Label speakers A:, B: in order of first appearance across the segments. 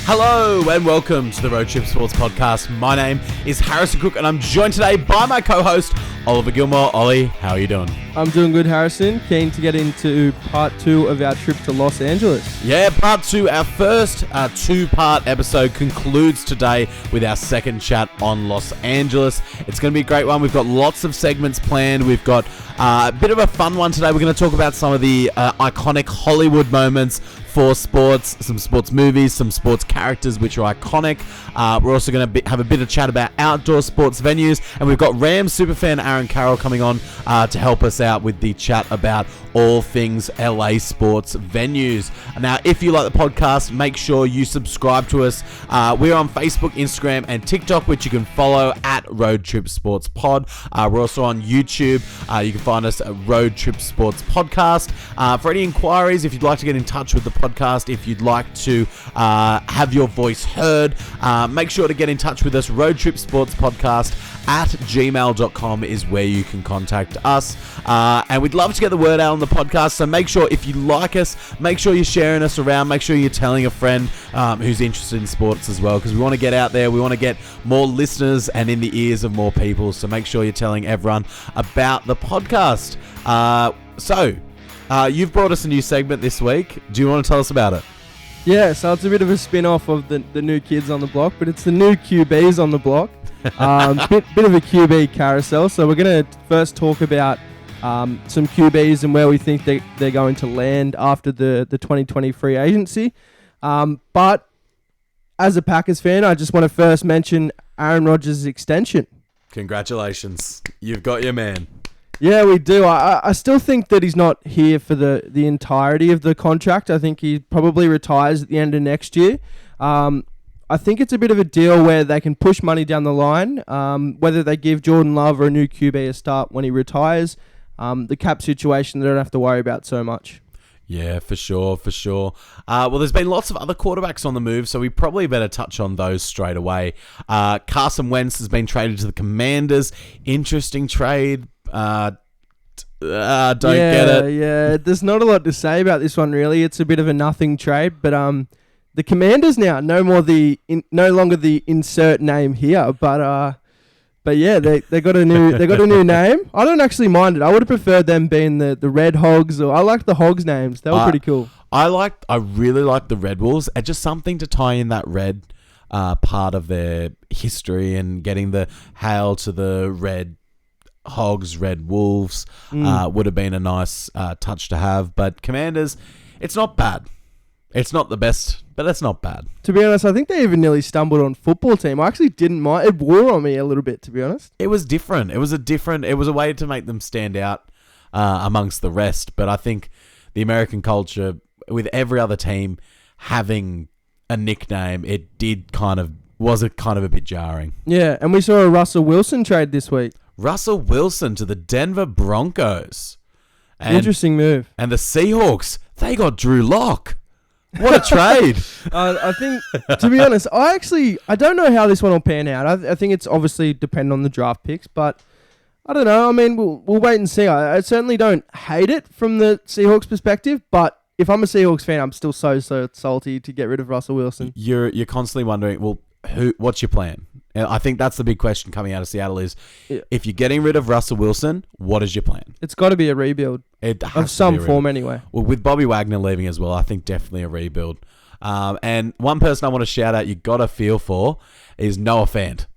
A: Hello and welcome to the Road Trip Sports Podcast. My name is Harrison Crook and I'm joined today by my co-host, Oliver Gilmour. Ollie, how are you doing?
B: I'm doing good, Harrison. Keen to get into part 2 of our trip to Los Angeles.
A: Yeah, part 2. Our first two-part episode concludes today with our second chat on Los Angeles. It's going to be a great one. We've got lots of segments planned. We've got a bit of a fun one today. We're going to talk about some of the iconic Hollywood moments for sports, some sports movies, some sports characters which are iconic. We're also going to have a bit of chat about outdoor sports venues, and we've got Rams superfan Aaron Carroll coming on to help us out with the chat about all things LA sports venues. Now, if you like the podcast, make sure you subscribe to us. We're on Facebook, Instagram, and TikTok, which you can follow at Road Trip Sports Pod. We're also on YouTube. You can find us at Road Trip Sports Podcast. For any inquiries, if you'd like to get in touch with the podcast, if you'd like to have your voice heard, make sure to get in touch with us. Road Trip Sports Podcast at gmail.com is where you can contact us. And we'd love to get the word out on the podcast, so make sure if you like us, make sure you're sharing us around, make sure you're telling a friend who's interested in sports as well, because we want to get out there, we want to get more listeners and in the ears of more people, so make sure you're telling everyone about the podcast. You've brought us a new segment this week. Do you want to tell us about it?
B: Yeah, so it's a bit of a spin-off of the new kids on the block, but it's the new QBs on the block. Bit of a QB carousel. So we're going to first talk about some QBs and where we think they're going to land after the 2020 free agency. But as a Packers fan, I just want to first mention Aaron Rodgers' extension.
A: Congratulations. You've got your man.
B: Yeah, we do. I still think that he's not here for the entirety of the contract. I think he probably retires at the end of next year. I think it's a bit of a deal where they can push money down the line, whether they give Jordan Love or a new QB a start when he retires. The cap situation, they don't have to worry about so much.
A: Yeah, for sure. Well, there's been lots of other quarterbacks on the move, so we probably better touch on those straight away. Carson Wentz has been traded to the Commanders. Interesting trade. Don't get it.
B: Yeah, there's not a lot to say about this one, really. It's a bit of a nothing trade, but the Commanders now no longer the insert name here, but yeah, they got a new name. I don't actually mind it. I would have preferred them being the Red Hogs, or I like the Hogs names. They were pretty cool. I
A: really like the Red Wolves, and just something to tie in that red part of their history and getting the hail to the Red Hogs, Red Wolves would have been a nice touch to have. But Commanders, it's not bad. It's not the best, but it's not bad.
B: To be honest, I think they even nearly stumbled on football team. I actually didn't mind. It wore on me a little bit, to be honest.
A: It was different. It was a way to make them stand out amongst the rest. But I think the American culture, with every other team having a nickname, it was a bit jarring.
B: Yeah, and we saw a Russell Wilson trade this week.
A: Russell Wilson to the Denver Broncos.
B: Interesting move.
A: And the Seahawks, they got Drew Lock. What a trade.
B: I think, to be honest, I don't know how this one will pan out. I think it's obviously dependent on the draft picks, but I don't know. I mean, we'll wait and see. I certainly don't hate it from the Seahawks perspective, but if I'm a Seahawks fan, I'm still so salty to get rid of Russell Wilson.
A: You're constantly wondering, well, what's your plan? And I think that's the big question coming out of Seattle is, if you're getting rid of Russell Wilson, what is your plan?
B: It's got to be a rebuild.
A: It has
B: of some form anyway.
A: Well, with Bobby Wagner leaving as well, I think definitely a rebuild. And one person I want to shout out you got to feel for is Noah Fant.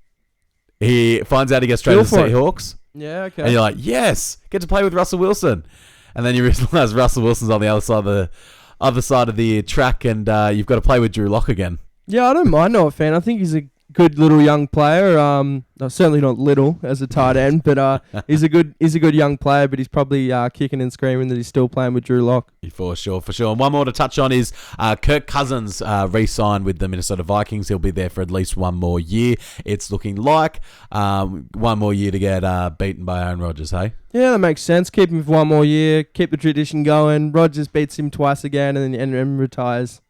A: He finds out he gets traded to the Seahawks.
B: Yeah, okay.
A: And you're like, yes, get to play with Russell Wilson. And then you realize Russell Wilson's on the other side of the track, and you've got to play with Drew Lock again. Yeah,
B: I don't mind Noah Fant. I think he's a good little young player. Certainly not little as a tight end, but he's a good young player. But he's probably kicking and screaming that he's still playing with Drew Lock.
A: For sure. And one more to touch on is Kirk Cousins re-signed with the Minnesota Vikings. He'll be there for at least one more year. It's looking like one more year to get beaten by Aaron Rodgers. Hey.
B: Yeah, that makes sense. Keep him for one more year. Keep the tradition going. Rodgers beats him twice again, and then retires.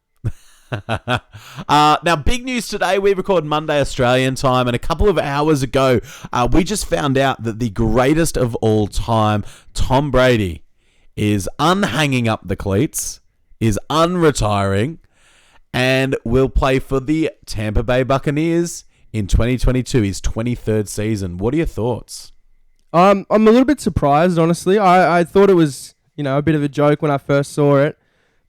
A: Now, big news today. We recorded Monday Australian time, and a couple of hours ago, we just found out that the greatest of all time, Tom Brady, is unhanging up the cleats, is unretiring, and will play for the Tampa Bay Buccaneers in 2022, his 23rd season. What are your thoughts?
B: I'm a little bit surprised, honestly. I thought it was, a bit of a joke when I first saw it.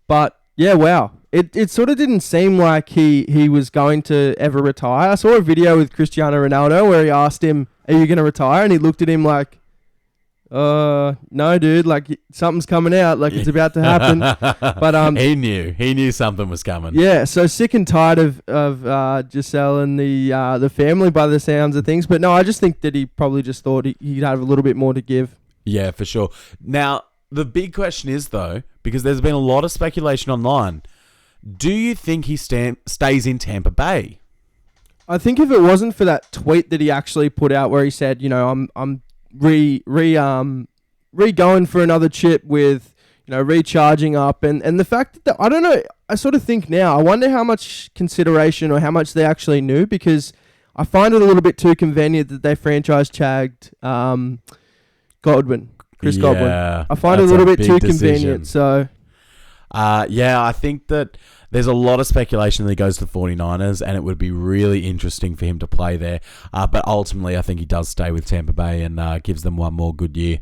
B: But, yeah, wow. It sort of didn't seem like he was going to ever retire. I saw a video with Cristiano Ronaldo where he asked him, are you going to retire? And he looked at him like, no, dude, like something's coming out, like it's about to happen. But
A: he knew something was coming.
B: Yeah, so sick and tired of Giselle and the family by the sounds of things. But no, I just think that he probably just thought he'd have a little bit more to give.
A: Yeah, for sure. Now, the big question is though, because there's been a lot of speculation online, do you think he stays in Tampa Bay?
B: I think if it wasn't for that tweet that he actually put out where he said, I'm going for another chip with, recharging up and the fact that I don't know, I sort of think now, I wonder how much consideration or how much they actually knew, because I find it a little bit too convenient that they franchise tagged Chris Godwin. I find it a little bit too convenient. So
A: I think that there's a lot of speculation that he goes to the 49ers, and it would be really interesting for him to play there. But ultimately, I think he does stay with Tampa Bay and gives them one more good year.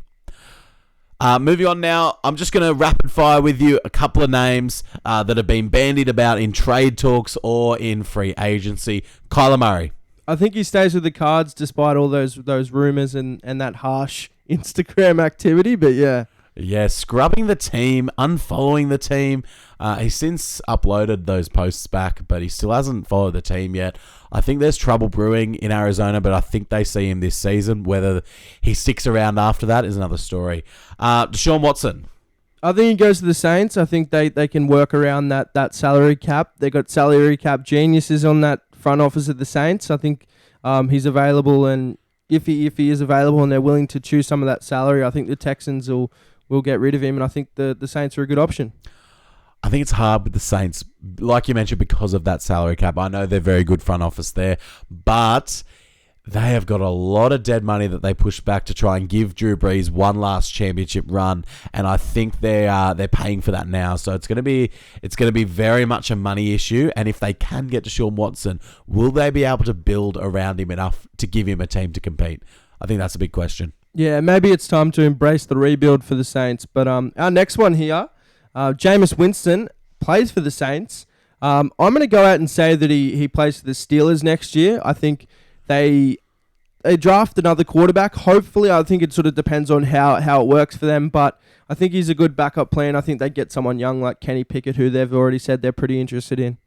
A: Moving on now, I'm just going to rapid fire with you a couple of names that have been bandied about in trade talks or in free agency. Kyler Murray.
B: I think he stays with the Cards despite all those rumors and that harsh Instagram activity, but yeah.
A: Yeah, scrubbing the team, unfollowing the team. He's since uploaded those posts back, but he still hasn't followed the team yet. I think there's trouble brewing in Arizona, but I think they see him this season. Whether he sticks around after that is another story. Deshaun Watson.
B: I think he goes to the Saints. I think they can work around that salary cap. They got salary cap geniuses on that front office of the Saints. I think he's available, and if he is available and they're willing to choose some of that salary, I think the Texans will get rid of him, and I think the Saints are a good option.
A: I think it's hard with the Saints, like you mentioned, because of that salary cap. I know they're very good front office there, but they have got a lot of dead money that they push back to try and give Drew Brees one last championship run, and I think they're paying for that now. So it's going to be very much a money issue. And if they can get Deshaun Watson, will they be able to build around him enough to give him a team to compete? I think that's a big question.
B: Yeah, maybe it's time to embrace the rebuild for the Saints. But our next one here, Jameis Winston plays for the Saints. I'm going to go out and say that he plays for the Steelers next year. I think they draft another quarterback. Hopefully, I think it sort of depends on how it works for them. But I think he's a good backup plan. I think they get someone young like Kenny Pickett, who they've already said they're pretty interested in.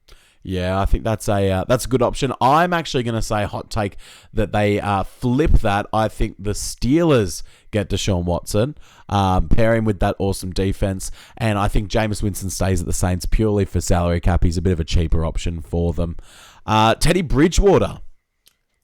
A: Yeah, I think that's a good option. I'm actually going to say hot take that they flip that. I think the Steelers get Deshaun Watson, pair him with that awesome defense, and I think Jameis Winston stays at the Saints purely for salary cap. He's a bit of a cheaper option for them. Teddy Bridgewater.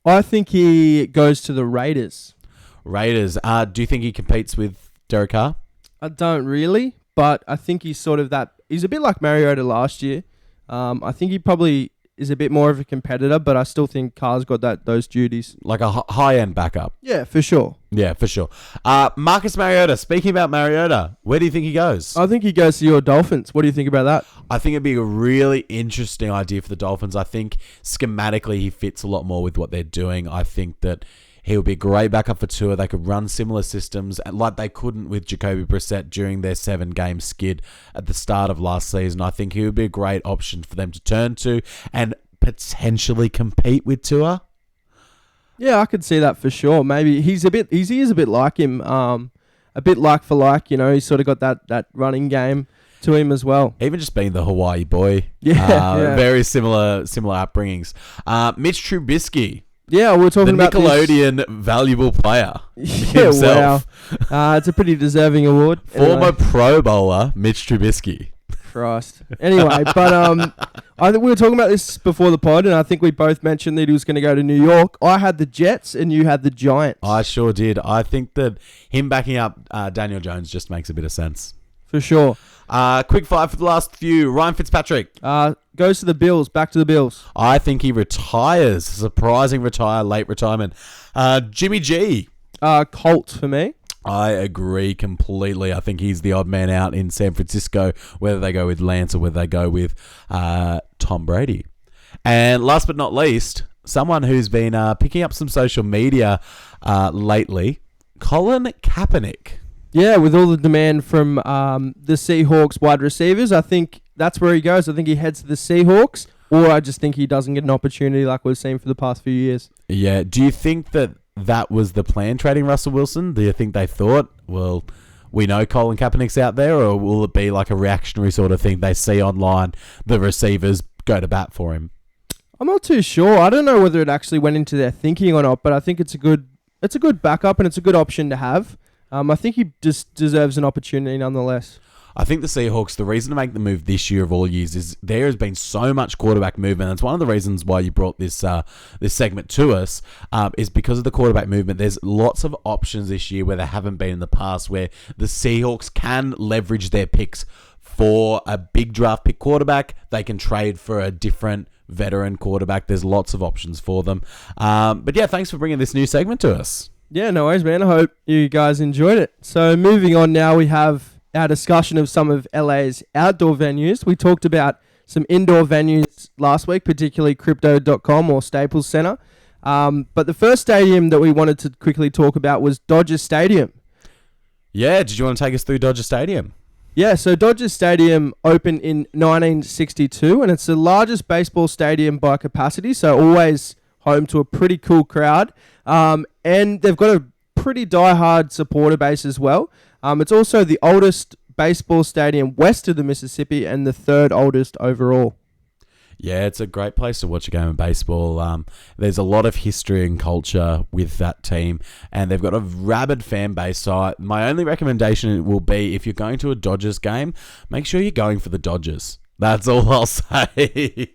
B: I think he goes to the Raiders.
A: Raiders. Do you think he competes with Derek Carr?
B: I don't really, but I think he's sort of that. He's a bit like Mariota last year. I think he probably is a bit more of a competitor, but I still think Carr's got those duties.
A: Like a high-end backup.
B: Yeah, for sure.
A: Yeah, for sure. Marcus Mariota. Speaking about Mariota, where do you think he goes?
B: I think he goes to your Dolphins. What do you think about that?
A: I think it'd be a really interesting idea for the Dolphins. I think schematically he fits a lot more with what they're doing. I think that he would be a great backup for Tua. They could run similar systems like they couldn't with Jacoby Brissett during their 7-game skid at the start of last season. I think he would be a great option for them to turn to and potentially compete with Tua.
B: Yeah, I could see that for sure. Maybe he is a bit like him, a bit like for like. He's sort of got that running game to him as well.
A: Even just being the Hawaii boy.
B: Yeah.
A: Very similar upbringings. Mitch Trubisky.
B: Yeah, we're talking about
A: the Nickelodeon valuable player
B: himself. Wow. It's a pretty deserving award.
A: Former Pro Bowler Mitch Trubisky.
B: Christ. Anyway, but I think we were talking about this before the pod, and I think we both mentioned that he was going to go to New York. I had the Jets, and you had the Giants.
A: I sure did. I think that him backing up Daniel Jones just makes a bit of sense.
B: For sure.
A: Quick fire for the last few. Ryan Fitzpatrick.
B: Goes to the Bills. Back to the Bills.
A: I think he retires. Surprising late retirement. Jimmy G.
B: Colts for me.
A: I agree completely. I think he's the odd man out in San Francisco, whether they go with Lance or whether they go with Todd Tom Brady. And last but not least, someone who's been picking up some social media lately, Colin Kaepernick.
B: Yeah, with all the demand from the Seahawks wide receivers, I think that's where he goes. I think he heads to the Seahawks, or I just think he doesn't get an opportunity like we've seen for the past few years.
A: Yeah. Do you think that was the plan, trading Russell Wilson? Do you think they thought, well, we know Colin Kaepernick's out there, or will it be like a reactionary sort of thing? They see online the receivers go to bat for him.
B: I'm not too sure. I don't know whether it actually went into their thinking or not, but I think it's a good backup and it's a good option to have. I think he just deserves an opportunity nonetheless.
A: I think the Seahawks, the reason to make the move this year of all years is there has been so much quarterback movement. It's one of the reasons why you brought this segment to us, is because of the quarterback movement. There's lots of options this year where there haven't been in the past, where the Seahawks can leverage their picks for a big draft pick quarterback. They can trade for a different veteran quarterback. There's lots of options for them. But yeah, thanks for bringing this new segment to us.
B: Yeah, no worries, man. I hope you guys enjoyed it. So moving on now, we have our discussion of some of LA's outdoor venues. We talked about some indoor venues last week, particularly Crypto.com or Staples Center. But the first stadium that we wanted to quickly talk about was Dodger Stadium.
A: Yeah, did you want to take us through Dodger Stadium?
B: Yeah, so Dodger Stadium opened in 1962, and it's the largest baseball stadium by capacity, so always home to a pretty cool crowd. And they've got a pretty diehard supporter base as well. It's also the oldest baseball stadium west of the Mississippi and the third oldest overall.
A: Yeah, it's a great place to watch a game of baseball. There's a lot of history and culture with that team, and they've got a rabid fan base. So my only recommendation will be, if you're going to a Dodgers game, make sure you're going for the Dodgers. That's all I'll say.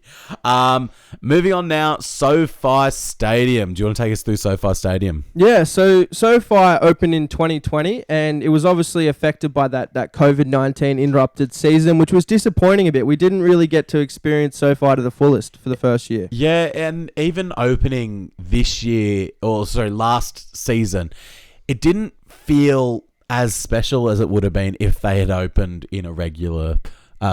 A: Moving on now, SoFi Stadium. Do you want to take us through SoFi Stadium?
B: Yeah, so SoFi opened in 2020, and it was obviously affected by that COVID-19 interrupted season, which was disappointing a bit. We didn't really get to experience SoFi to the fullest for the first year.
A: Yeah, and even opening this year, last season, it didn't feel as special as it would have been if they had opened in a regular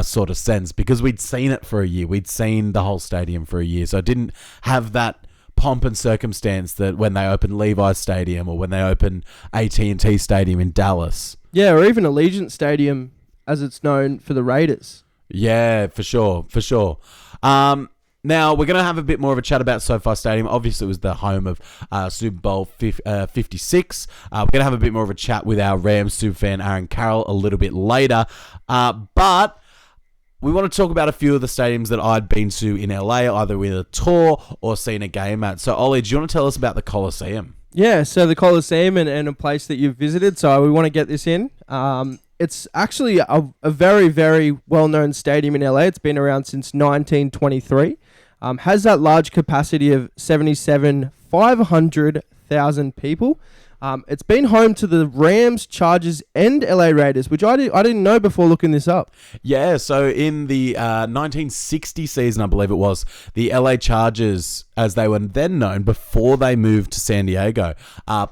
A: sort of sense, because we'd seen it for a year. We'd seen the whole stadium for a year. So it didn't have that pomp and circumstance that when they opened Levi's Stadium or when they opened AT&T Stadium in Dallas.
B: Yeah, or even Allegiant Stadium, as it's known for the Raiders.
A: Yeah, for sure. Now, we're going to have a bit more of a chat about SoFi Stadium. Obviously, it was the home of Super Bowl 56. We're going to have a bit more of a chat with our Rams superfan, Aaron Carroll, a little bit later. But we want to talk about a few of the stadiums that I'd been to in LA, either with a tour or seen a game at. So, Ollie, do you want to tell us about the Coliseum?
B: Yeah, so the Coliseum and a place that you've visited. So we want to get this in. It's actually a very, very well-known stadium in LA. It's been around since 1923. Has that large capacity of 500,000 people. It's been home to the Rams, Chargers, and LA Raiders, which I didn't know before looking this up.
A: Yeah, so in the 1960 season, I believe it was, the LA Chargers, as they were then known before they moved to San Diego,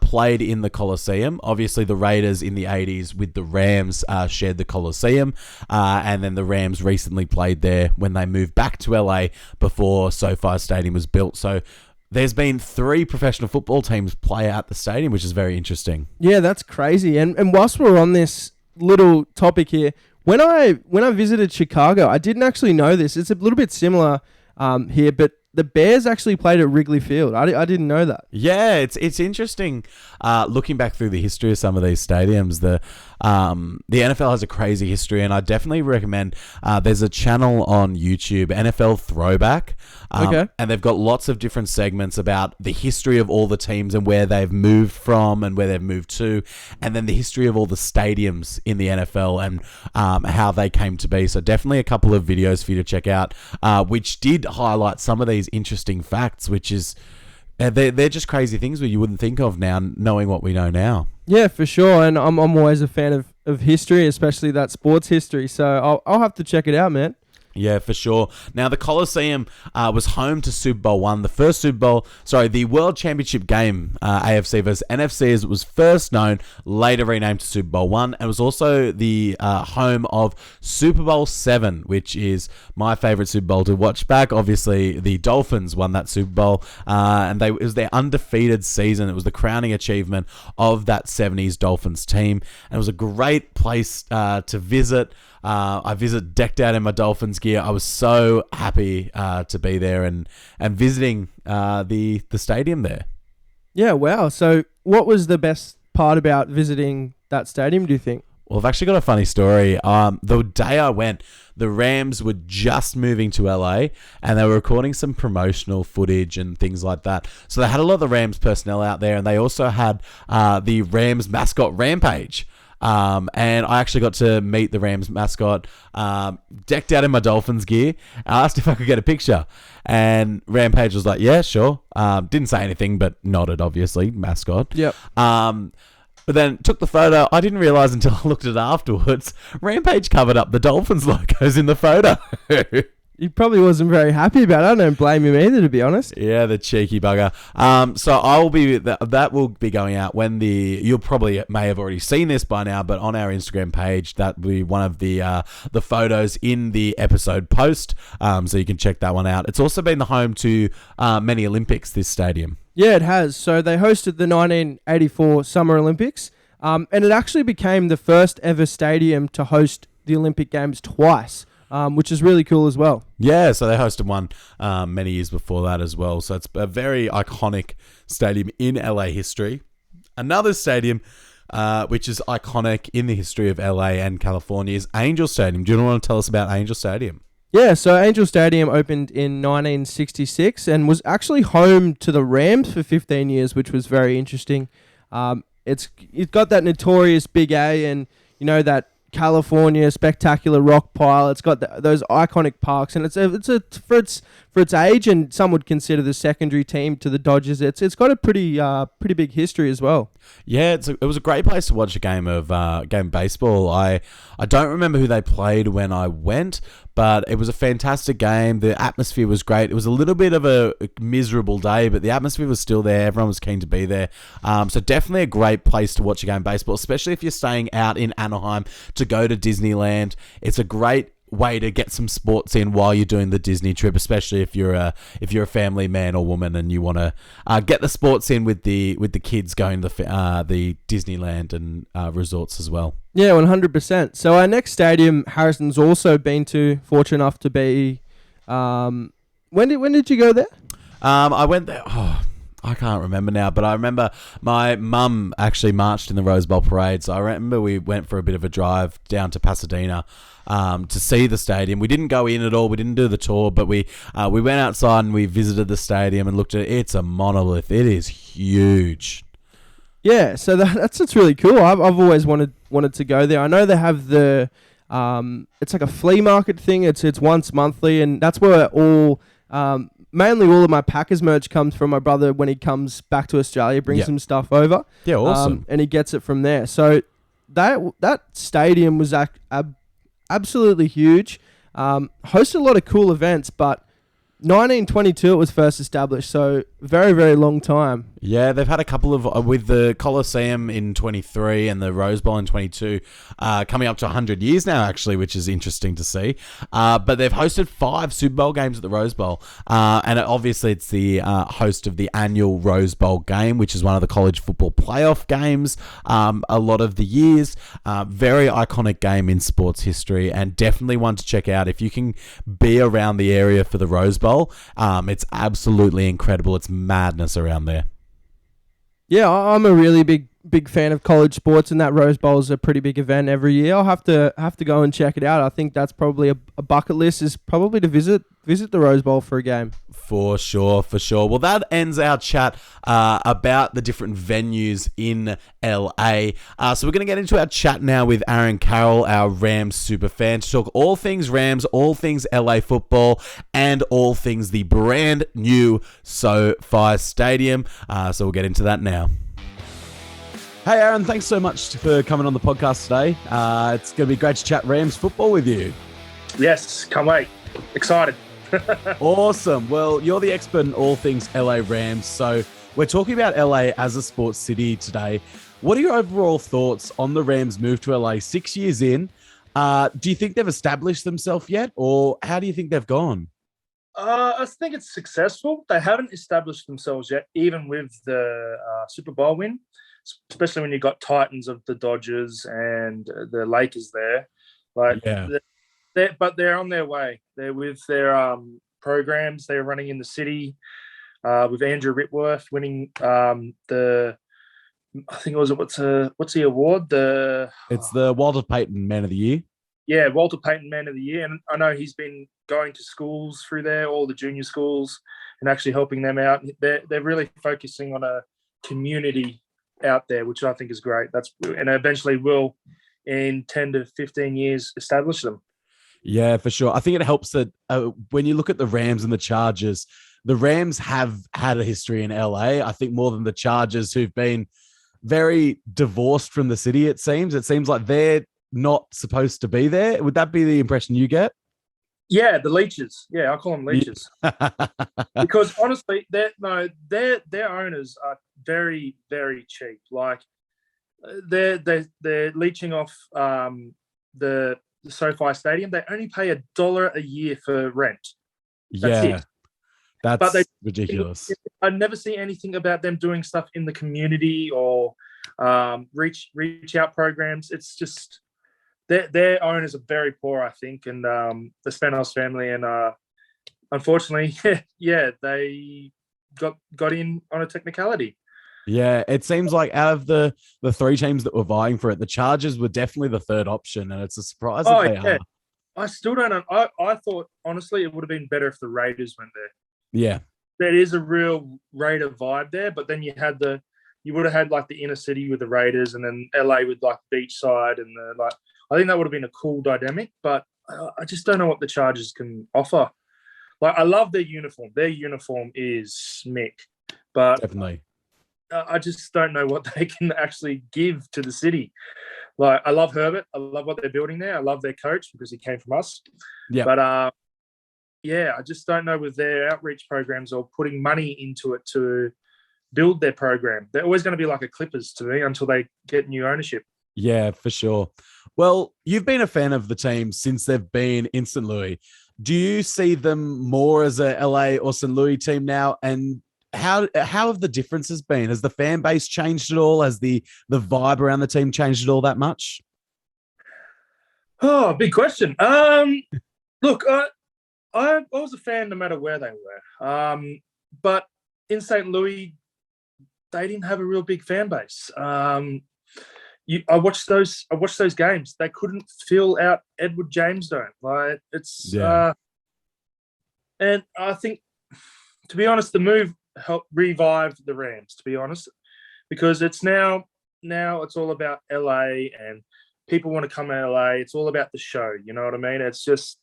A: played in the Coliseum. Obviously, the Raiders in the 80s with the Rams shared the Coliseum, and then the Rams recently played there when they moved back to LA before SoFi Stadium was built. So there's been 3 professional football teams play at the stadium, which is very interesting.
B: Yeah, that's crazy. And whilst we're on this little topic here, when I visited Chicago, I didn't actually know this. It's a little bit similar here, but the Bears actually played at Wrigley Field. I didn't know that.
A: Yeah, it's interesting looking back through the history of some of these stadiums. The NFL has a crazy history, and I definitely recommend there's a channel on YouTube, NFL Throwback.
B: Okay.
A: And they've got lots of different segments about the history of all the teams and where they've moved from and where they've moved to, and then the history of all the stadiums in the NFL and how they came to be. So definitely a couple of videos for you to check out, which did highlight some of these interesting facts, which is they're just crazy things that you wouldn't think of now, knowing what we know now.
B: Yeah, for sure. And I'm always a fan of history, especially that sports history. So I'll have to check it out, man.
A: Yeah, for sure. Now, the Coliseum was home to Super Bowl I, the World Championship game, AFC versus NFC, as it was first known, later renamed to Super Bowl I, and it was also the home of Super Bowl VII, which is my favorite Super Bowl to watch back. Obviously, the Dolphins won that Super Bowl, and it was their undefeated season. It was the crowning achievement of that 70s Dolphins team, and it was a great place to visit. I visited decked out in my Dolphins gear. I was so happy to be there and visiting the stadium there.
B: Yeah, wow. So what was the best part about visiting that stadium, do you think?
A: Well, I've actually got a funny story. The day I went, the Rams were just moving to LA and they were recording some promotional footage and things like that. So they had a lot of the Rams personnel out there, and they also had the Rams mascot Rampage. And I actually got to meet the Rams mascot, decked out in my Dolphins gear. I asked if I could get a picture, and Rampage was like, yeah, sure. Didn't say anything, but nodded, obviously, mascot.
B: Yep.
A: But then took the photo. I didn't realize until I looked at it afterwards, Rampage covered up the Dolphins logos in the photo.
B: He probably wasn't very happy about it. I don't blame him either, to be honest.
A: Yeah, the cheeky bugger. So I will be that will be going out when you'll probably may have already seen this by now, but on our Instagram page, that will be one of the photos in the episode post. So you can check that one out. It's also been the home to many Olympics, this stadium.
B: Yeah, it has. So they hosted the 1984 Summer Olympics, and it actually became the first ever stadium to host the Olympic Games twice. Which is really cool as well.
A: Yeah, so they hosted one many years before that as well. So it's a very iconic stadium in LA history. Another stadium which is iconic in the history of LA and California is Angel Stadium. Do you want to tell us about Angel Stadium?
B: Yeah, so Angel Stadium opened in 1966 and was actually home to the Rams for 15 years, which was very interesting. It's got that notorious Big A and, that California spectacular rock pile. It's got those iconic parks, and it's for its age, and some would consider the secondary team to the Dodgers. It's got a pretty big history as well.
A: Yeah, it was a great place to watch a game of baseball. I don't remember who they played when I went, but it was a fantastic game. The atmosphere was great. It was a little bit of a miserable day, but the atmosphere was still there. Everyone was keen to be there. So definitely a great place to watch a game of baseball, especially if you're staying out in Anaheim to go to Disneyland. It's a great way to get some sports in while you're doing the Disney trip, especially if you're a family man or woman and you want to get the sports in with the kids going to the Disneyland and resorts as well.
B: Yeah, 100%. So our next stadium, Harrison's also been to, fortunate enough to be. When did you go there?
A: I went there. I can't remember now, but I remember my mum actually marched in the Rose Bowl parade. So I remember we went for a bit of a drive down to Pasadena to see the stadium. We didn't go in at all. We didn't do the tour, but we went outside and we visited the stadium and looked at it. It's a monolith. It is huge.
B: Yeah, so that's really cool. I've always wanted to go there. I know they have the it's like a flea market thing. It's once monthly, and that's where all mainly all of my Packers merch comes from. My brother, when he comes back to Australia, brings some stuff over.
A: Yeah, awesome.
B: And he gets it from there. So that stadium was absolutely huge. Hosted a lot of cool events, but 1922 it was first established, so very, very long time.
A: Yeah, they've had a couple of, with the Coliseum in 23 and the Rose Bowl in 22, coming up to 100 years now, actually, which is interesting to see. But they've hosted 5 Super Bowl games at the Rose Bowl. And obviously it's the host of the annual Rose Bowl game, which is one of the college football playoff games a lot of the years. Very iconic game in sports history, and definitely one to check out if you can be around the area for the Rose Bowl. It's absolutely incredible. It's madness around there.
B: Yeah, I'm a really big fan of college sports, and that Rose Bowl is a pretty big event every year. I'll have to go and check it out. I think that's probably a bucket list, is probably to visit the Rose Bowl for a game. For sure. Well, that ends our chat about the different venues in LA. So we're going to get into our chat now with Aaron Carroll, our Rams super fan, to talk all things Rams, all things LA football, and all things the brand new SoFi Stadium. So we'll get into that now. Hey, Aaron, thanks so much for coming on the podcast today. It's going to be great to chat Rams football with you.
C: Yes, can't wait. Excited.
A: Awesome. Well, you're the expert in all things LA Rams. So we're talking about LA as a sports city today. What are your overall thoughts on the Rams' move to LA 6 years in? Do you think they've established themselves yet, or how do you think they've gone?
C: I think it's successful. They haven't established themselves yet, even with the Super Bowl win, especially when you got Titans of the Dodgers and the Lakers there. Like,
A: Yeah.
C: but they're on their way. They're with their programs they're running in the city. With Andrew Whitworth winning the, I think it was what's the award?
A: It's the Walter Payton Man of the Year.
C: Yeah, Walter Payton Man of the Year. And I know he's been going to schools through there, all the junior schools, and actually helping them out. They're really focusing on a community out there, which I think is great. And eventually will, in 10 to 15 years, establish them.
A: Yeah, for sure. I think it helps that when you look at the Rams and the Chargers, the Rams have had a history in LA, I think more than the Chargers, who've been very divorced from the city, it seems. It seems like they're not supposed to be there. Would that be the impression you get?
C: Yeah, the leeches. Yeah, I call them leeches. Because honestly, their owners are very, very cheap. Like they're leeching off the SoFi Stadium. They only pay $1 a year for rent. That's it.
A: That's ridiculous.
C: I never see anything about them doing stuff in the community or reach out programs. It's just their owners are very poor, I think, and the Spanos family, and unfortunately, yeah, they got in on a technicality.
A: Yeah, it seems like out of the three teams that were vying for it, the Chargers were definitely the third option, and it's a surprise that they are.
C: I still don't know. I thought, honestly, it would have been better if the Raiders went there.
A: Yeah.
C: There is a real Raider vibe there, but then you would have had like the inner city with the Raiders, and then LA with like beachside, and I think that would have been a cool dynamic, but I just don't know what the Chargers can offer. Like, I love their uniform. Their uniform is Mick, but
A: Definitely.
C: I just don't know what they can actually give to the city. Like, I love Herbert. I love what they're building there. I love their coach because he came from us.
A: Yeah.
C: But yeah, I just don't know with their outreach programs or putting money into it to build their program. They're always going to be like a Clippers to me until they get new ownership.
A: Yeah, for sure. Well, you've been a fan of the team since they've been in St. Louis. Do you see them more as a LA or St. Louis team now? And how have the differences been? Has the fan base changed at all? Has the vibe around the team changed at all that much?
C: Oh, big question. Look, I was a fan no matter where they were. But in St. Louis, they didn't have a real big fan base. I watched those games. They couldn't fill out Edward James Dome. Like, it's and I think, to be honest, the move helped revive the Rams, to be honest, because it's now it's all about LA and people want to come to LA. It's all about the show. You know what I mean? It's just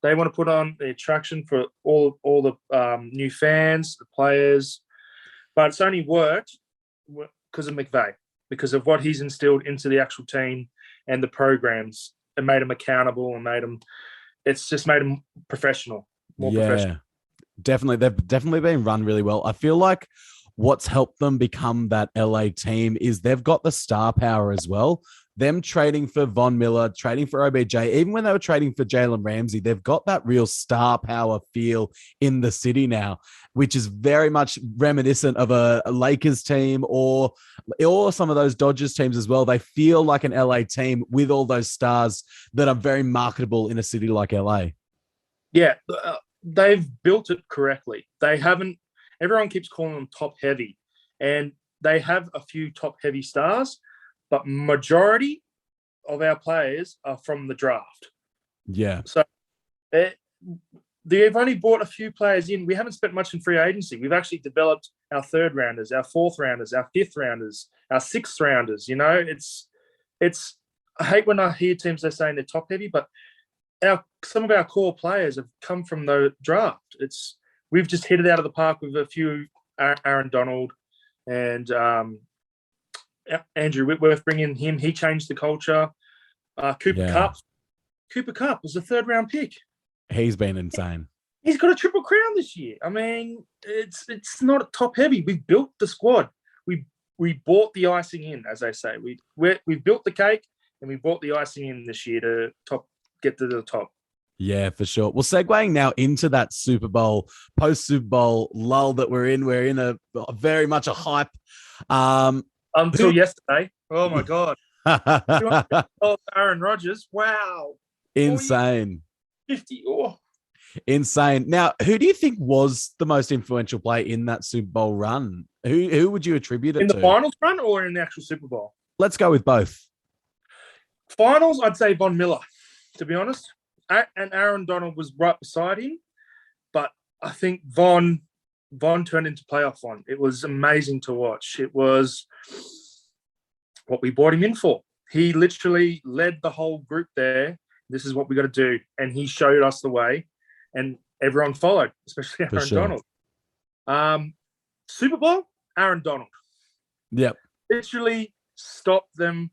C: they want to put on the attraction for all the new fans, the players, but it's only worked because of McVay, because of what he's instilled into the actual team and the programs, and made them accountable and it's just made them professional, more professional.
A: Definitely. They've definitely been run really well. I feel like what's helped them become that LA team is they've got the star power as well. Them trading for Von Miller, trading for OBJ, even when they were trading for Jalen Ramsey, they've got that real star power feel in the city now, which is very much reminiscent of a Lakers team or some of those Dodgers teams as well. They feel like an LA team with all those stars that are very marketable in a city like LA.
C: Yeah, they've built it correctly. They haven't. Everyone keeps calling them top heavy, and they have a few top heavy stars, but majority of our players are from the draft.
A: Yeah.
C: So they've only brought a few players in. We haven't spent much in free agency. We've actually developed our third rounders, our fourth rounders, our fifth rounders, our sixth rounders. You know, it's. I hate when I hear teams they're saying they're top heavy, but some of our core players have come from the draft. We've just hit it out of the park with a few Aaron Donald and Andrew Whitworth. Bringing him, he changed the culture. Cooper Kupp, Cooper Kupp was a 3rd-round pick.
A: He's been insane.
C: He's got a Triple Crown this year. I mean, it's not top heavy. We've built the squad. We bought the icing in, as they say. We built the cake and we bought the icing in this year to get to the top.
A: Yeah, for sure. Well, segueing now into that Super Bowl, post-Super Bowl lull that we're in a very much a hype.
C: Until yesterday. Oh, my God. Aaron Rodgers. Wow.
A: Insane.
C: 50. Oh.
A: Insane. Now, who do you think was the most influential player in that Super Bowl run? Who would you attribute it to?
C: In the finals run or in the actual Super Bowl?
A: Let's go with both.
C: Finals, I'd say Von Miller, to be honest. And Aaron Donald was right beside him. But I think Von turned into playoff Von. It was amazing to watch. It was what we brought him in for. He literally led the whole group there. This is what we got to do. And he showed us the way. And everyone followed, especially Aaron Donald. Super Bowl, Aaron Donald.
A: Yep.
C: Literally stopped them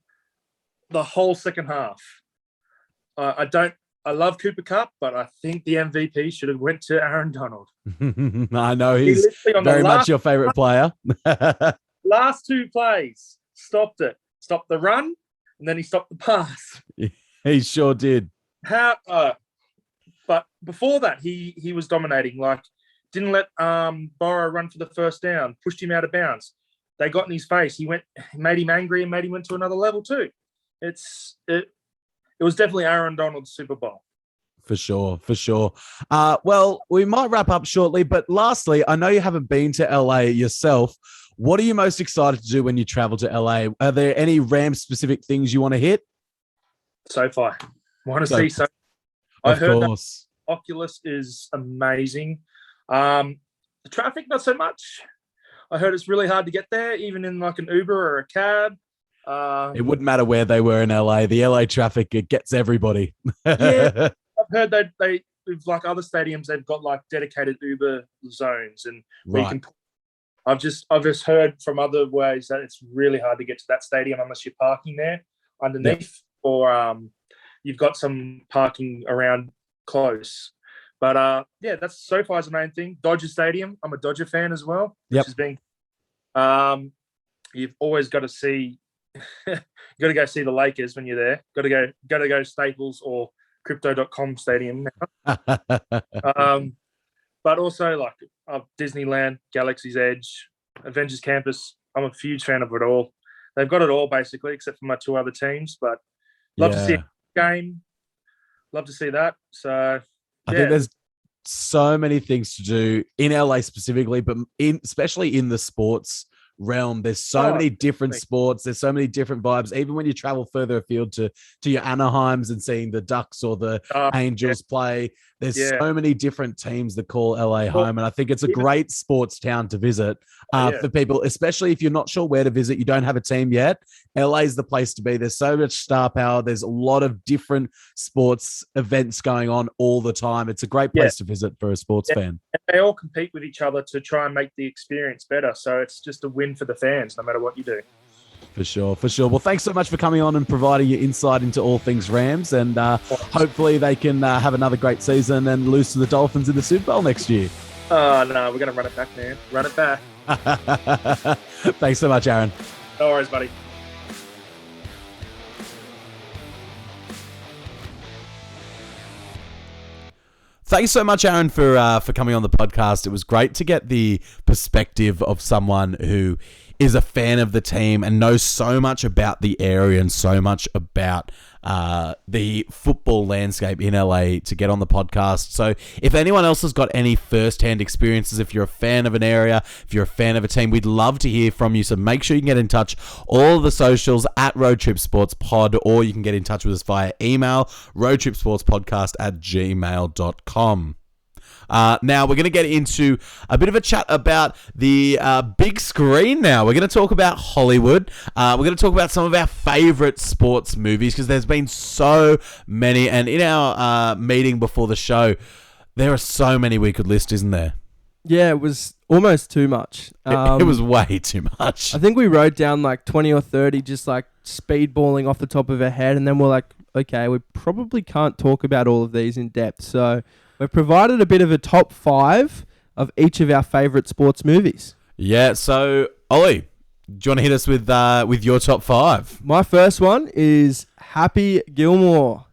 C: the whole second half. I love Cooper Kupp, but I think the MVP should have went to Aaron Donald.
A: I know he's very much your favorite player.
C: Last 2 plays, stopped it. Stopped the run, and then he stopped the pass.
A: He sure did.
C: But before that, he was dominating. Like, didn't let Burrow run for the first down, pushed him out of bounds. They got in his face. He made him angry and made him went to another level too. It was definitely Aaron Donald's Super Bowl.
A: For sure. Well, we might wrap up shortly, but lastly, I know you haven't been to LA yourself. What are you most excited to do when you travel to LA? Are there any Rams-specific things you want to hit?
C: SoFi. Want to see SoFi. I heard that Oculus is amazing. The traffic, not so much. I heard it's really hard to get there, even in like an Uber or a cab.
A: It wouldn't matter where they were in LA. The LA traffic, it gets everybody.
C: Yeah, I've heard they with like other stadiums, they've got like dedicated Uber zones, and where you can. I've just heard from other ways that it's really hard to get to that stadium unless you're parking there underneath, or you've got some parking around close. But that's SoFi's the main thing. Dodger Stadium. I'm a Dodger fan as well. Which has been. You've always got to see. You got to go see the Lakers when you're there. Got to go Staples or Crypto.com Stadium now. But also like Disneyland, Galaxy's Edge, Avengers Campus. I'm a huge fan of it all. They've got it all basically, except for my 2 other teams. But love to see a game. Love to see that. So
A: I think there's so many things to do in LA specifically, but especially in the sports realm. There's so many different sports. There's so many different vibes. Even when you travel further afield to your Anaheims and seeing the Ducks or the Angels play, there's so many different teams that call LA home. And I think it's a great sports town to visit for people, especially if you're not sure where to visit, you don't have a team yet. LA is the place to be. There's so much star power. There's a lot of different sports events going on all the time. It's a great place to visit for a sports fan.
C: And they all compete with each other to try and make the experience better. So it's just a win for the fans, no matter what you do.
A: For sure. Well, thanks so much for coming on and providing your insight into all things Rams. And hopefully they can have another great season and lose to the Dolphins in the Super Bowl next year.
C: Oh, no, we're going to run it back, man. Run it back.
A: Thanks so much, Aaron.
C: No worries, buddy.
A: Thanks so much, Aaron, for coming on the podcast. It was great to get the perspective of someone who is a fan of the team and knows so much about the area and so much about the football landscape in LA to get on the podcast. So if anyone else has got any first-hand experiences, if you're a fan of an area, if you're a fan of a team, we'd love to hear from you. So make sure you can get in touch. All of the socials at roadtripsportspod, or you can get in touch with us via email, roadtripsportspodcast@gmail.com. Now, we're going to get into a bit of a chat about the big screen now. We're going to talk about Hollywood. We're going to talk about some of our favorite sports movies because there's been so many. And in our meeting before the show, there are so many we could list, isn't there?
B: Yeah, it was almost too much.
A: It was way too much.
B: I think we wrote down like 20 or 30 just like speedballing off the top of our head. And then we're like, okay, we probably can't talk about all of these in depth. So we've provided a bit of a top 5 of each of our favourite sports movies.
A: Yeah, so Ollie, do you want to hit us with your top 5?
B: My first one is Happy Gilmour.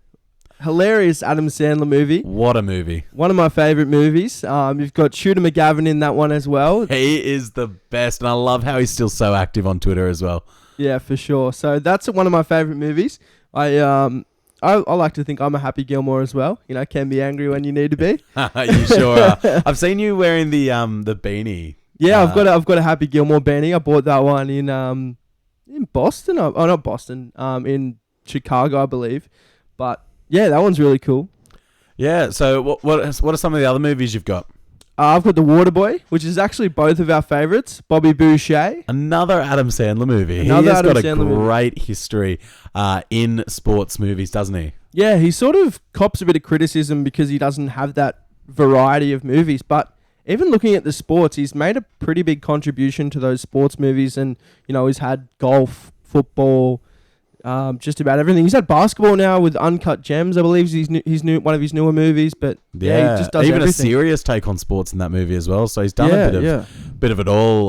B: Hilarious Adam Sandler movie.
A: What a movie.
B: One of my favourite movies. You've got Shooter McGavin in that one as well.
A: He is the best, and I love how he's still so active on Twitter as well.
B: Yeah, for sure. So that's one of my favourite movies. I like to think I'm a Happy Gilmour as well. You know, can be angry when you need to be.
A: You sure are. I've seen you wearing the beanie.
B: Yeah, I've got a Happy Gilmour beanie. I bought that one in Boston. Not Boston. In Chicago, I believe. But yeah, that one's really cool.
A: Yeah. So what are some of the other movies you've got?
B: I've got The Waterboy, which is actually both of our favourites. Bobby Boucher.
A: Another Adam Sandler movie.
B: Another
A: He has
B: Adam
A: got a
B: Sandler
A: great history in sports movies, doesn't he?
B: Yeah, he sort of cops a bit of criticism because he doesn't have that variety of movies. But even looking at the sports, he's made a pretty big contribution to those sports movies. And, you know, he's had golf, football, just about everything. He's had basketball now with Uncut Gems, I believe. He's one of his newer movies, but yeah, he just does
A: even
B: everything.
A: a serious take on sports in that movie as well. So he's done a bit of it all.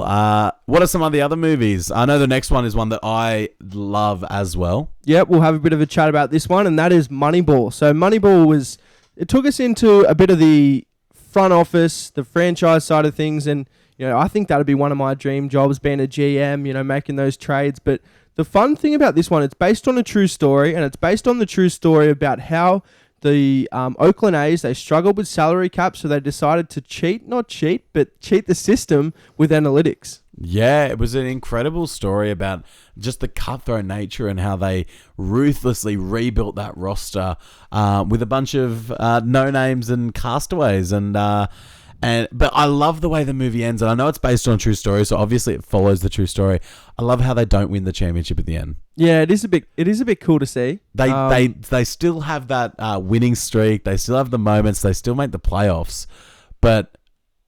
A: What are some of the other movies? I know the next one is one that I love as well.
B: Yep, we'll have a bit of a chat about this one, and that is Moneyball. So Moneyball it took us into a bit of the front office, the franchise side of things, and you know, I think that'd be one of my dream jobs, being a GM, you know, making those trades. But the fun thing about this one, it's based on a true story, and it's based on the true story about how the Oakland A's, they struggled with salary cap, so they decided to cheat the system with analytics.
A: Yeah, it was an incredible story about just the cutthroat nature and how they ruthlessly rebuilt that roster with a bunch of no-names and castaways. But I love the way the movie ends, and I know it's based on a true story, so obviously it follows the true story. I love how they don't win the championship at the end.
B: Yeah, it is a bit cool to see.
A: They still have that winning streak. They still have the moments. They still make the playoffs, but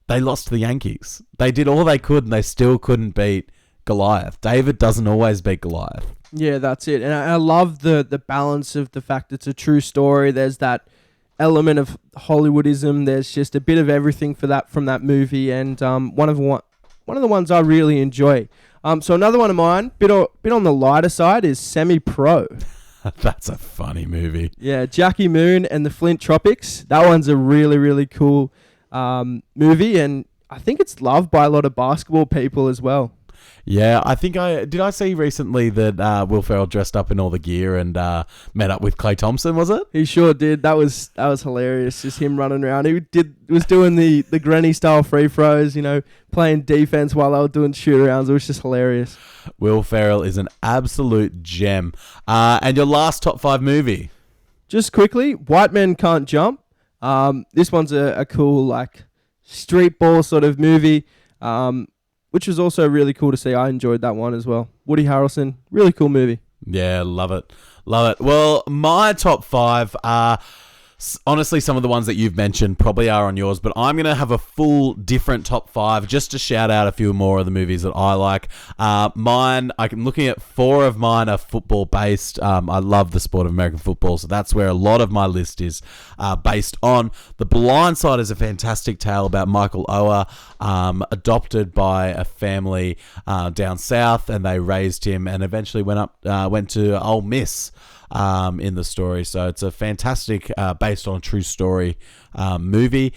A: they lost to the Yankees. They did all they could, and they still couldn't beat Goliath. David doesn't always beat Goliath.
B: Yeah, that's it. And I love the balance of the fact it's a true story. There's that element of Hollywoodism. There's just a bit of everything from that movie, and one of the ones I really enjoy. So another one of mine, bit on the lighter side, is Semi-Pro.
A: That's a funny movie.
B: Yeah, Jackie Moon and the Flint Tropics. That one's a really, really cool movie, and I think it's loved by a lot of basketball people as well.
A: Yeah, I think I see recently that Will Ferrell dressed up in all the gear and met up with Klay Thompson, was it?
B: He sure did. That was hilarious. Just him running around. He was doing the granny style free throws, you know, playing defense while they were doing shoot arounds. It was just hilarious.
A: Will Ferrell is an absolute gem. And your last top 5 movie?
B: Just quickly, White Men Can't Jump. This one's a cool, like, street ball sort of movie. Which was also really cool to see. I enjoyed that one as well. Woody Harrelson, really cool movie.
A: Yeah, love it. Love it. Well, my top 5 are honestly some of the ones that you've mentioned probably are on yours, but I'm going to have a full different top 5 just to shout out a few more of the movies that I like. I'm looking at 4 of mine are football based. I love the sport of American football, so that's where a lot of my list is based on. The Blind Side is a fantastic tale about Michael Oher, adopted by a family down south, and they raised him and eventually went to Ole Miss. In the story. So it's a fantastic, based on a true story movie.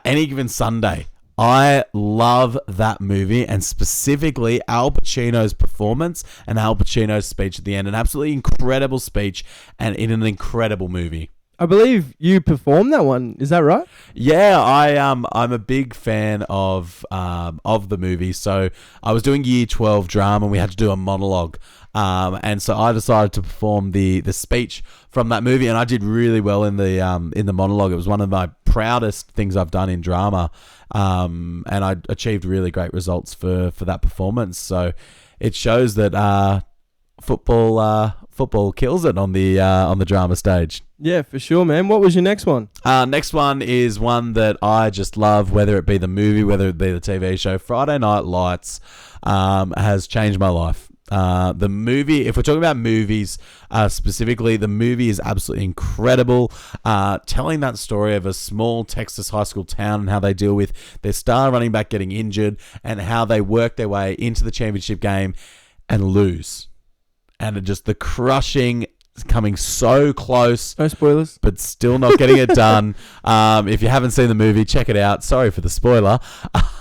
A: Any Given Sunday. I love that movie, and specifically Al Pacino's performance and Al Pacino's speech at the end. An absolutely incredible speech and in an incredible movie.
B: I believe you performed that one. Is that right?
A: Yeah, I'm a big fan of the movie. So I was doing year 12 drama, and we had to do a monologue. And so I decided to perform the speech from that movie, and I did really well in the monologue. It was one of my proudest things I've done in drama, and I achieved really great results for that performance. So it shows that football kills it on the drama stage.
B: Yeah, for sure, man. What was your next one?
A: Next one is one that I just love, whether it be the movie, whether it be the TV show. Friday Night Lights has changed my life. The movie, if we're talking about movies specifically, the movie is absolutely incredible. Telling that story of a small Texas high school town and how they deal with their star running back getting injured and how they work their way into the championship game and lose. And just the crushing, coming so close.
B: No spoilers.
A: But still not getting it done. If you haven't seen the movie, check it out. Sorry for the spoiler.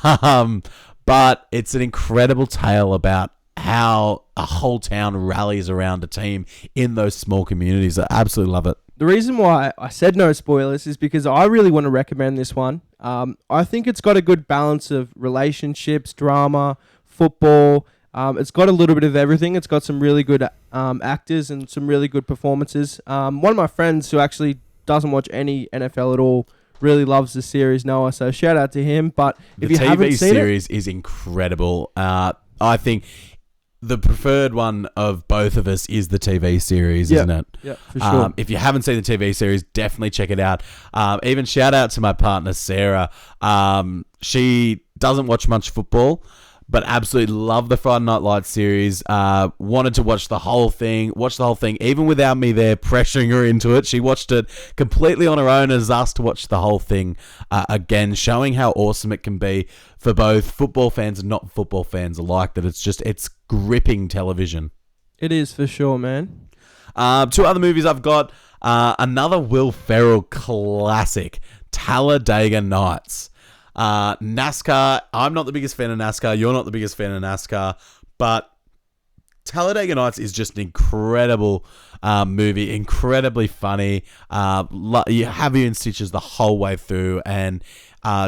A: But it's an incredible tale about how a whole town rallies around a team in those small communities. I absolutely love it.
B: The reason why I said no spoilers is because I really want to recommend this one. I think it's got a good balance of relationships, drama, football. It's got a little bit of everything. It's got some really good actors and some really good performances. One of my friends who actually doesn't watch any NFL at all really loves the series, Noah. So shout out to him. But if you haven't seen it,
A: the TV series is incredible. I think the preferred one of both of us is the TV series, isn't it?
B: Yeah, for sure.
A: If you haven't seen the TV series, definitely check it out. Even shout out to my partner, Sarah. She doesn't watch much football, but absolutely love the Friday Night Lights series. Wanted to watch the whole thing, even without me there pressuring her into it. She watched it completely on her own and has asked to watch the whole thing again, showing how awesome it can be for both football fans and not football fans alike, that it's gripping television.
B: It is for sure, man.
A: Two other movies I've got. Another Will Ferrell classic, Talladega Nights. NASCAR, I'm not the biggest fan of NASCAR. You're not the biggest fan of NASCAR. But Talladega Nights is just an incredible movie, incredibly funny. You have you in stitches the whole way through, and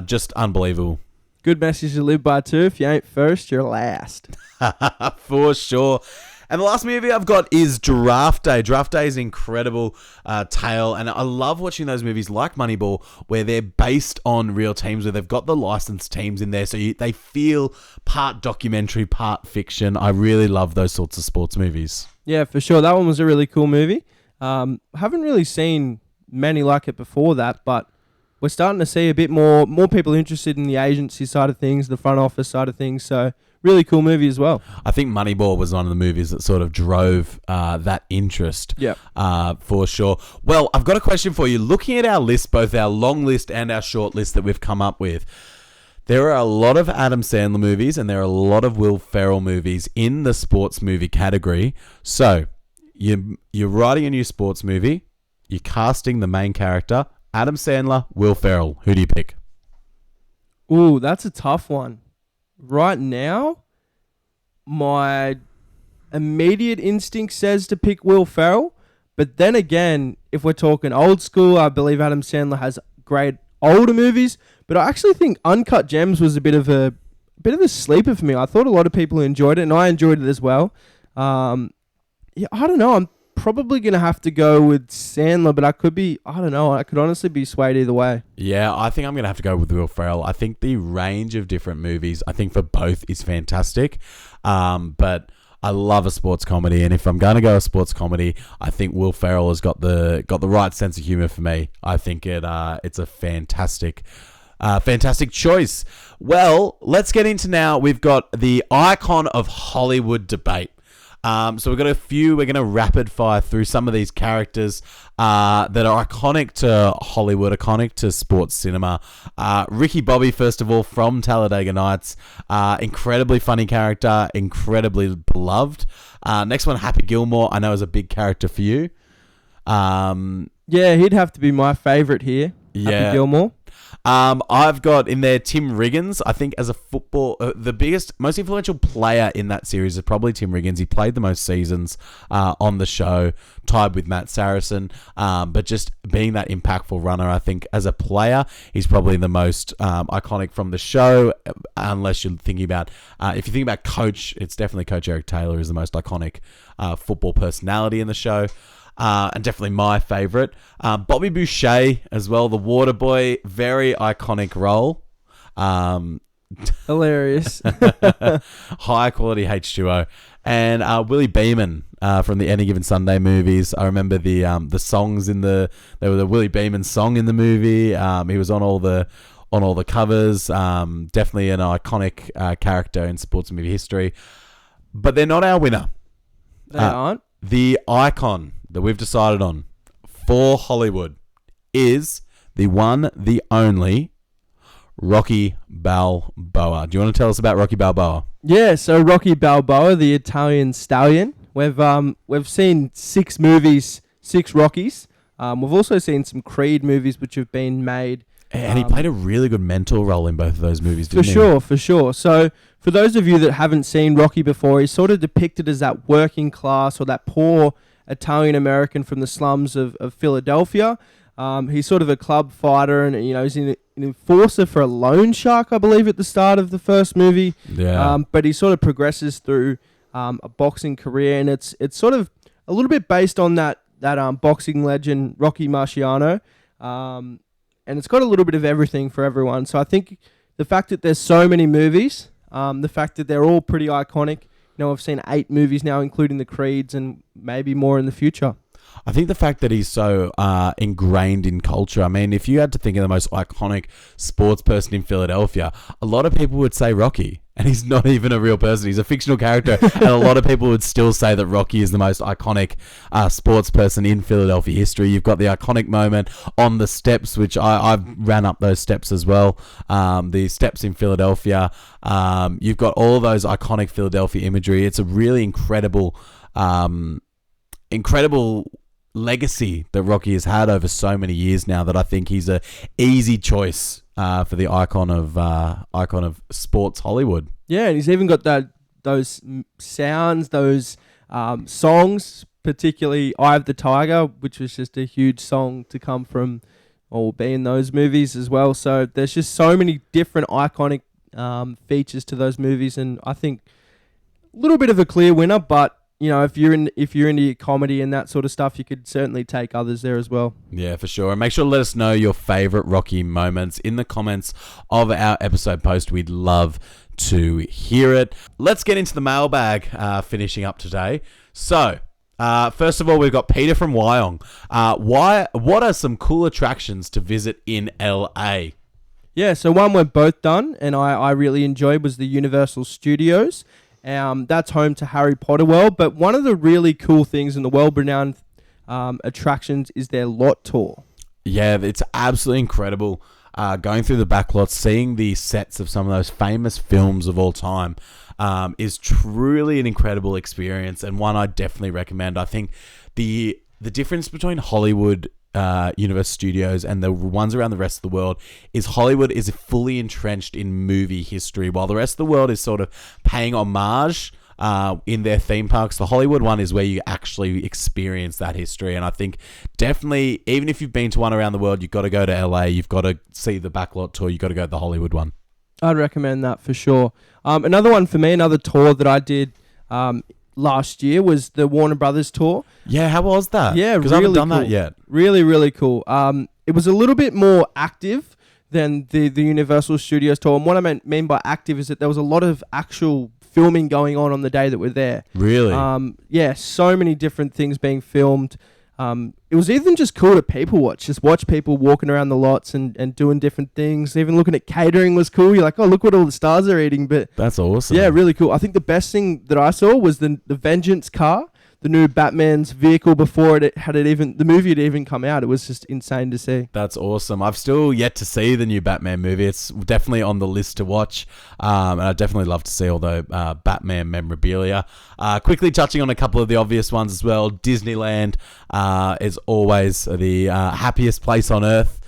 A: just unbelievable.
B: Good message to live by too. If you ain't first, you're last.
A: For sure. And the last movie I've got is Draft Day. Draft Day is an incredible tale, and I love watching those movies like Moneyball, where they're based on real teams, where they've got the licensed teams in there, so they feel part documentary, part fiction. I really love those sorts of sports movies.
B: Yeah, for sure. That one was a really cool movie. Haven't really seen many like it before that, but we're starting to see a bit more people interested in the agency side of things, the front office side of things, so really cool movie as well.
A: I think Moneyball was one of the movies that sort of drove that interest.
B: Yeah,
A: for sure. Well, I've got a question for you. Looking at our list, both our long list and our short list that we've come up with, there are a lot of Adam Sandler movies and there are a lot of Will Ferrell movies in the sports movie category. So you're writing a new sports movie. You're casting the main character, Adam Sandler, Will Ferrell. Who do you pick?
B: Ooh, that's a tough one. Right now, my immediate instinct says to pick Will Ferrell. But then again, if we're talking old school, I believe Adam Sandler has great older movies. But I actually think Uncut Gems was a bit of a sleeper for me. I thought a lot of people enjoyed it, and I enjoyed it as well. I don't know. I'm probably going to have to go with Sandler, but I could honestly be swayed either way.
A: Yeah, I think I'm going to have to go with Will Ferrell. I think the range of different movies, I think for both is fantastic. But I love a sports comedy, and if I'm going to go a sports comedy, I think Will Ferrell has got the right sense of humor for me. I think it's a fantastic choice. Well, let's get into now. We've got the icon of Hollywood debate. So we've got a few. We're going to rapid fire through some of these characters that are iconic to Hollywood, iconic to sports cinema. Ricky Bobby, first of all, from Talladega Nights. Incredibly funny character, incredibly beloved. Next one, Happy Gilmour, I know is a big character for you.
B: Yeah, he'd have to be my favourite here.
A: Yeah.
B: Happy Gilmour.
A: I've got in there Tim Riggins. I think as a football, the biggest, most influential player in that series is probably Tim Riggins. He played the most seasons on the show, tied with Matt Saracen. But just being that impactful runner, I think as a player, he's probably the most iconic from the show. Unless you're thinking about, if you think about coach, it's definitely Coach Eric Taylor is the most iconic football personality in the show. And definitely my favourite. Bobby Boucher as well, the water boy, very iconic role.
B: Hilarious.
A: High quality H2O. And Willie Beeman from the Any Given Sunday movies. I remember the songs there was a Willie Beeman song in the movie. He was on all the covers. Definitely an iconic character in sports movie history. But they're not our winner.
B: They aren't.
A: The icon that we've decided on for Hollywood is the one, the only Rocky Balboa. Do you want to tell us about Rocky Balboa?
B: Yeah, so Rocky Balboa, the Italian stallion. We've seen 6 movies, 6 Rockies. We've also seen some Creed movies which have been made.
A: And he played a really good mentor role in both of those movies, didn't he?
B: For sure. So for those of you that haven't seen Rocky before, he's sort of depicted as that working class or that poor Italian American from the slums of Philadelphia. He's sort of a club fighter, and he's an enforcer for a loan shark, I believe, at the start of the first movie.
A: Yeah.
B: But he sort of progresses through a boxing career, and it's sort of a little bit based on that boxing legend Rocky Marciano, and it's got a little bit of everything for everyone. So I think the fact that there's so many movies, the fact that they're all pretty iconic. I've seen 8 movies now, including the Creeds, and maybe more in the future.
A: I think the fact that he's so ingrained in culture, I mean, if you had to think of the most iconic sports person in Philadelphia, a lot of people would say Rocky. And he's not even a real person. He's a fictional character. And a lot of people would still say that Rocky is the most iconic sports person in Philadelphia history. You've got the iconic moment on the steps, which I ran up those steps as well. The steps in Philadelphia. You've got all those iconic Philadelphia imagery. It's a really incredible legacy that Rocky has had over so many years now that I think he's a easy choice for the icon of sports Hollywood.
B: Yeah, and he's even got those sounds, those songs, particularly "Eye of the Tiger," which was just a huge song to come from or be in those movies as well. So there's just so many different iconic features to those movies, and I think a little bit of a clear winner, but if you're into comedy and that sort of stuff, you could certainly take others there as well.
A: Yeah, for sure. And make sure to let us know your favorite Rocky moments in the comments of our episode post. We'd love to hear it. Let's get into the mailbag, finishing up today. So, first of all, we've got Peter from Wyong. What are some cool attractions to visit in LA?
B: Yeah, so one we've both done and I really enjoyed was the Universal Studios. That's home to Harry Potter World, but one of the really cool things in the world-renowned attractions is their lot tour. Yeah,
A: it's absolutely incredible going through the back lots, seeing the sets of some of those famous films of all time is truly an incredible experience, and one I definitely recommend. I think the difference between Hollywood Universal Studios and the ones around the rest of the world is Hollywood is fully entrenched in movie history, while the rest of the world is sort of paying homage in their theme parks. The Hollywood one is where you actually experience that history, and I think definitely, even if you've been to one around the world, you've got to go to LA, you've got to see the backlot tour, you've got to go to the Hollywood one.
B: I'd recommend that for sure. Another one for me, another tour that I did last year was the Warner Brothers tour.
A: Yeah, how was that?
B: Yeah,
A: because
B: really
A: I haven't done
B: cool.
A: that yet.
B: Really, really cool. It was a little bit more active than the Universal Studios tour. And what I mean by active is that there was a lot of actual filming going on the day that we're there.
A: Really?
B: Yeah, so many different things being filmed. It was even just cool to people watch. Just watch people walking around the lots and doing different things. Even looking at catering was cool. You're like, oh, look what all the stars are eating. But
A: that's awesome.
B: Yeah, really cool. I think the best thing that I saw was the Vengeance car, the new Batman's vehicle before the movie had even come out. It was just insane to see.
A: That's awesome. I've still yet to see the new Batman movie. It's definitely on the list to watch. And I'd definitely love to see all the Batman memorabilia. Quickly touching on a couple of the obvious ones as well. Disneyland is always the happiest place on earth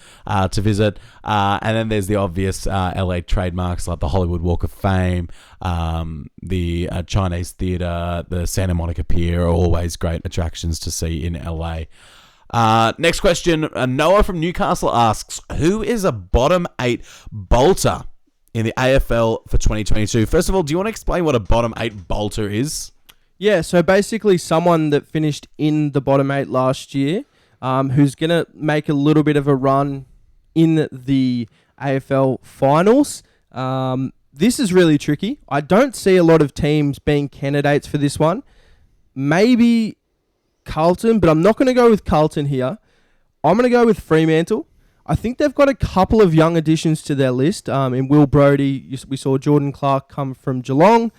A: to visit. And then there's the obvious LA trademarks like the Hollywood Walk of Fame, the Chinese Theatre, the Santa Monica Pier are always great attractions to see in LA. Next question. Noah from Newcastle asks, who is a bottom 8 bolter in the AFL for 2022? First of all, do you want to explain what a bottom 8 bolter is?
B: Yeah, so basically someone that finished in the bottom 8 last year, who's going to make a little bit of a run in the AFL finals. This is really tricky. I don't see a lot of teams being candidates for this one. Maybe Carlton, but I'm not going to go with Carlton here. I'm going to go with Fremantle. I think they've got a couple of young additions to their list. In Will Brodie, we saw Jordan Clark come from Geelong.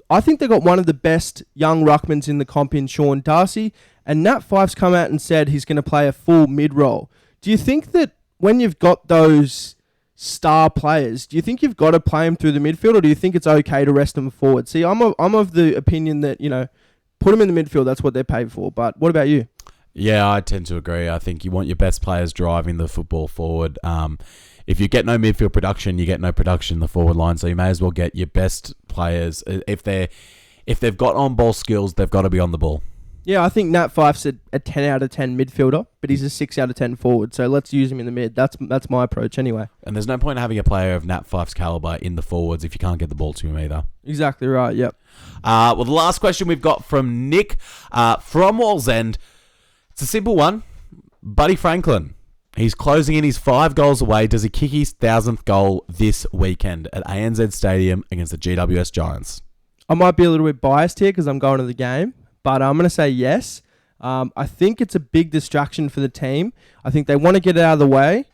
B: I think they got one of the best young ruckmans in the comp in Sean Darcy, and Nat Fyfe's come out and said he's going to play a full mid-roll. Do you think that when you've got those star players, do you think you've got to play them through the midfield, or do you think it's okay to rest them forward? See, I'm of the opinion that, put them in the midfield, that's what they're paid for. But what about you?
A: Yeah, I tend to agree. I think you want your best players driving the football forward. If you get no midfield production, you get no production in the forward line. So you may as well get your best players. If they've got on-ball skills, they've got to be on the ball.
B: Yeah, I think Nat Fyfe's a 10 out of 10 midfielder, but he's a 6 out of 10 forward. So let's use him in the mid. That's my approach anyway.
A: And there's no point in having a player of Nat Fyfe's caliber in the forwards if you can't get the ball to him either.
B: Exactly right, yep.
A: Well, the last question we've got from Nick from Wallsend. It's a simple one. Buddy Franklin. He's closing in his 5 goals away. Does he kick his 1,000th goal this weekend at ANZ Stadium against the GWS Giants?
B: I might be a little bit biased here because I'm going to the game, but I'm going to say yes. I think it's a big distraction for the team. I think they want to get it out of the way.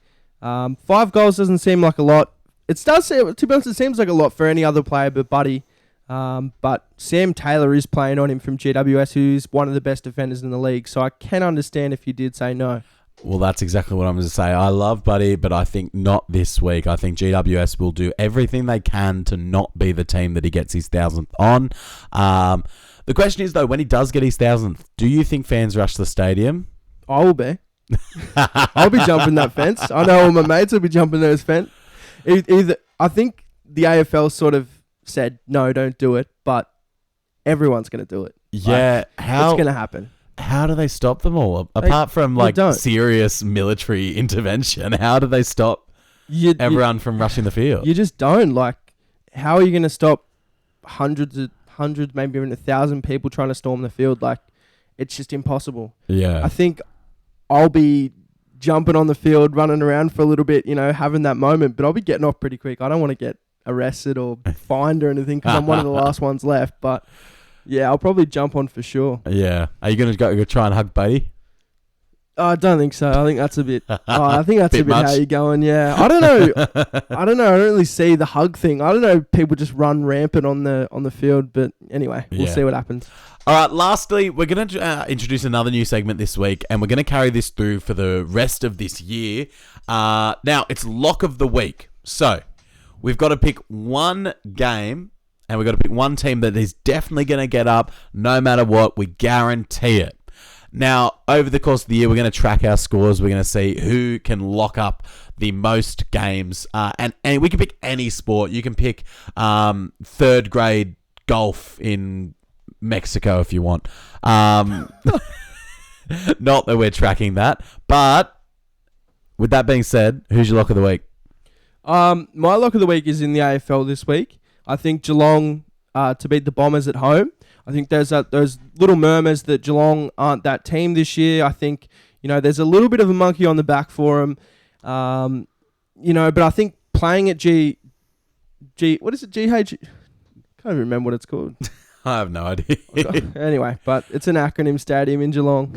B: 5 goals doesn't seem like a lot. To be honest, it seems like a lot for any other player but Buddy. But Sam Taylor is playing on him from GWS, who's one of the best defenders in the league. So I can understand if you did say no.
A: Well, that's exactly what I'm going to say. I love Buddy, but I think not this week. I think GWS will do everything they can to not be the team that he gets his 1,000th on. The question is, though, when he does get his 1,000th, do you think fans rush the stadium?
B: I will be. I'll be jumping that fence. I know all my mates will be jumping those fence. I think the AFL sort of said, no, don't do it, but everyone's going to do it.
A: Yeah.
B: It's going to happen.
A: How do they stop them all? Apart from serious military intervention, how do they stop everyone from rushing the field?
B: You just don't. How are you going to stop hundreds, maybe even 1,000 people trying to storm the field? It's just impossible.
A: Yeah.
B: I think I'll be jumping on the field, running around for a little bit, having that moment, but I'll be getting off pretty quick. I don't want to get arrested or fined or anything because I'm one of the last ones left, but yeah, I'll probably jump on for sure.
A: Yeah. Are you going to go try and hug Buddy?
B: I don't think so. I think that's a bit. I think that's a bit
A: much.
B: how you're going. Yeah. I don't know. I don't really see the hug thing. I don't know. People just run rampant on the field, but anyway, we'll see what happens.
A: All right. Lastly, we're going to introduce another new segment this week, and we're going to carry this through for the rest of this year. Now it's lock of the week. So we've got to pick one game. And we've got to pick one team that is definitely going to get up no matter what. We guarantee it. Now, over the course of the year, we're going to track our scores. We're going to see who can lock up the most games. And we can pick any sport. You can pick third grade golf in Mexico if you want. Not that we're tracking that. But with that being said, who's your lock of the week?
B: My lock of the week is in the AFL this week. I think Geelong to beat the Bombers at home. I think there's those little murmurs that Geelong aren't that team this year. I think, there's a little bit of a monkey on the back for them. But I think playing at what is it? GH? Can't even remember what it's called.
A: I have no idea.
B: Anyway, but it's an acronym stadium in Geelong.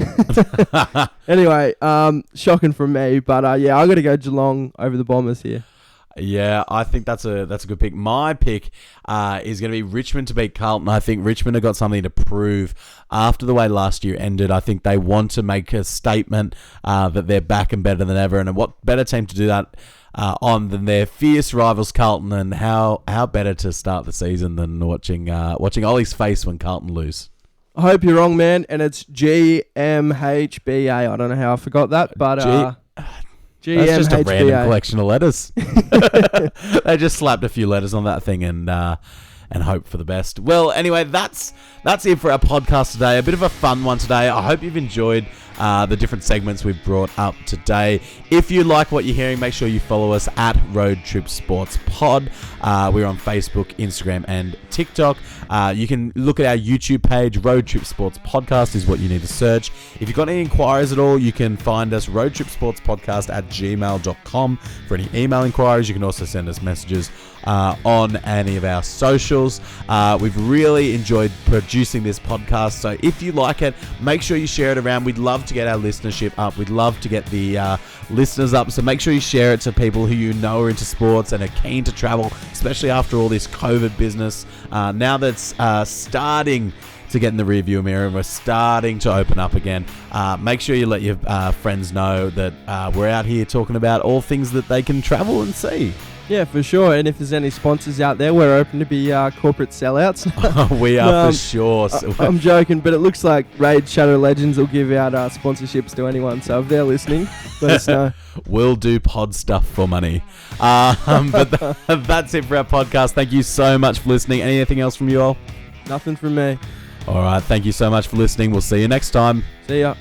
B: Anyway, shocking from me. But I got to go Geelong over the Bombers here.
A: Yeah, I think that's a good pick. My pick is going to be Richmond to beat Carlton. I think Richmond have got something to prove after the way last year ended. I think they want to make a statement that they're back and better than ever. And what better team to do that on than their fierce rivals Carlton? And how better to start the season than watching Ollie's face when Carlton lose.
B: I hope you're wrong, man. And it's GMHBA. I don't know how I forgot that, but
A: that's just a random collection of letters. They just slapped a few letters on that thing and hope for the best. Well, anyway, that's it for our podcast today. A bit of a fun one today. I hope you've enjoyed the different segments we've brought up today. If you like what you're hearing, make sure you follow us at Road Trip Sports Pod. We're on Facebook, Instagram, and TikTok. You can look at our YouTube page. Road Trip Sports Podcast is what you need to search. If you've got any inquiries at all, you can find us roadtripsportspodcast@gmail.com for any email inquiries. You can also send us messages on any of our socials. We've really enjoyed producing this podcast, so if you like it, make sure you share it around. We'd love love to get our listenership up. We'd love to get the listeners up. So make sure you share it to people who you know are into sports and are keen to travel, especially after all this COVID business. Now that's starting to get in the rearview mirror and we're starting to open up again. Make sure you let your friends know that we're out here talking about all things that they can travel and see.
B: Yeah, for sure. And if there's any sponsors out there, we're open to be corporate sellouts.
A: We are for sure.
B: I'm joking, but it looks like Raid Shadow Legends will give out sponsorships to anyone. So if they're listening, let us know.
A: We'll do pod stuff for money. But that's it for our podcast. Thank you so much for listening. Anything else from you all?
B: Nothing from me.
A: All right. Thank you so much for listening. We'll see you next time.
B: See ya.